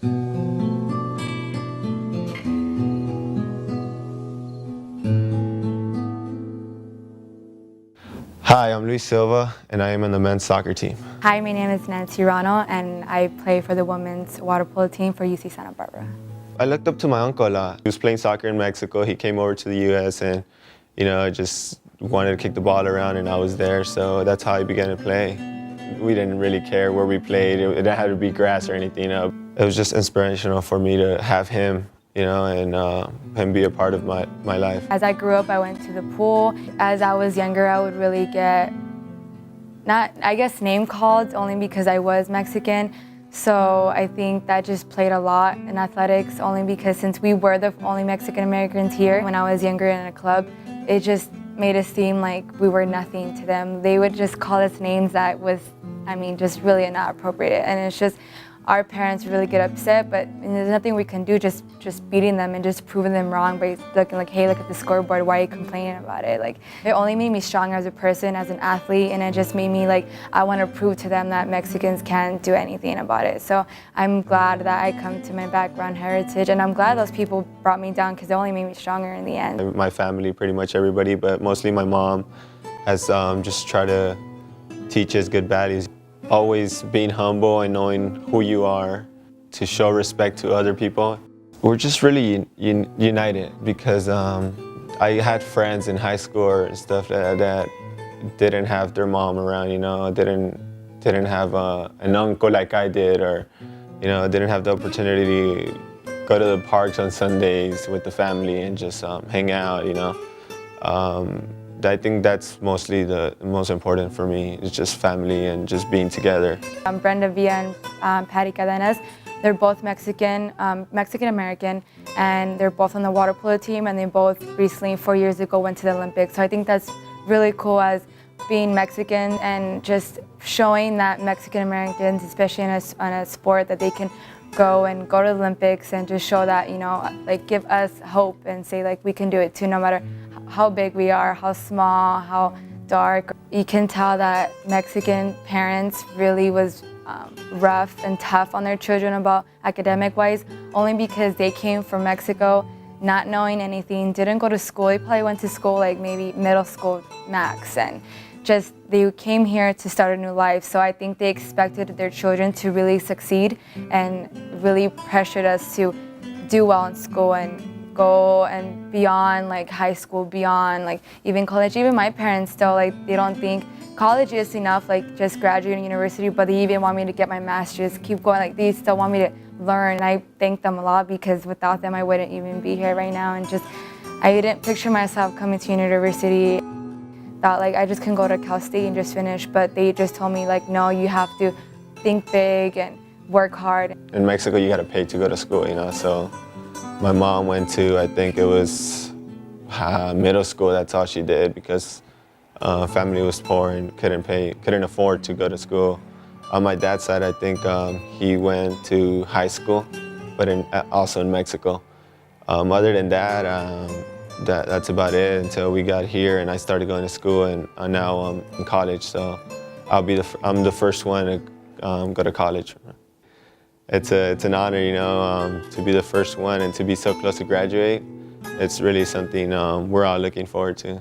Hi, I'm Luis Silva, and I am on the men's soccer team. Hi, my name is Nancy Ruano, and I play for the women's water polo team for UC Santa Barbara. I looked up to my uncle a lot. He was playing soccer in Mexico. He came over to the U.S. and, just wanted to kick the ball around, and I was there, so that's how I began to play. We didn't really care where we played. It didn't have to be grass or anything. It was just inspirational for me to have him, and him be a part of my life. As I grew up, I went to the pool. As I was younger, I would really get, name called only because I was Mexican. So I think that just played a lot in athletics, only because since we were the only Mexican Americans here when I was younger in a club, it just made us seem like we were nothing to them. They would just call us names that was, just really not appropriate. And it's just, our parents really get upset, but there's nothing we can do, just beating them and just proving them wrong by looking like, hey, look at the scoreboard, why are you complaining about it? Like, it only made me stronger as a person, as an athlete, and it just made me I want to prove to them that Mexicans can't do anything about it. So I'm glad that I come to my background heritage, and I'm glad those people brought me down because it only made me stronger in the end. My family, pretty much everybody, but mostly my mom, has just tried to teach us good values. Always being humble and knowing who you are, to show respect to other people. We're just really united because I had friends in high school and stuff that didn't have their mom around, didn't have an uncle like I did, or didn't have the opportunity to go to the parks on Sundays with the family and just hang out. I think that's mostly the most important for me, is just family and just being together. Brenda Villa and Patty Cadenas, they're both Mexican-American, and they're both on the water polo team, and they both recently, 4 years ago, went to the Olympics. So I think that's really cool as being Mexican and just showing that Mexican-Americans, especially in a sport, that they can go to the Olympics and just show that, give us hope and say, we can do it too, no matter how big we are, how small, how dark. You can tell that Mexican parents really was rough and tough on their children about academic-wise, only because they came from Mexico not knowing anything, didn't go to school. They probably went to school maybe middle school max, and just they came here to start a new life. So I think they expected their children to really succeed and really pressured us to do well in school and go and beyond high school, beyond even college. Even my parents still they don't think college is enough, just graduating university, but they even want me to get my master's, keep going. They still want me to learn, and I thank them a lot because without them I wouldn't even be here right now. And I didn't picture myself coming to university. Thought I just can go to Cal State and just finish, but they just told me no, you have to think big and work hard. In Mexico you gotta pay to go to school, so my mom went to, I think it was middle school. That's all she did because family was poor and couldn't afford to go to school. On my dad's side, I think he went to high school, but also in Mexico. Other than that, that's about it until we got here and I started going to school, and now I'm in college. So I'm the first one to go to college. It's an honor, to be the first one and to be so close to graduate. It's really something we're all looking forward to.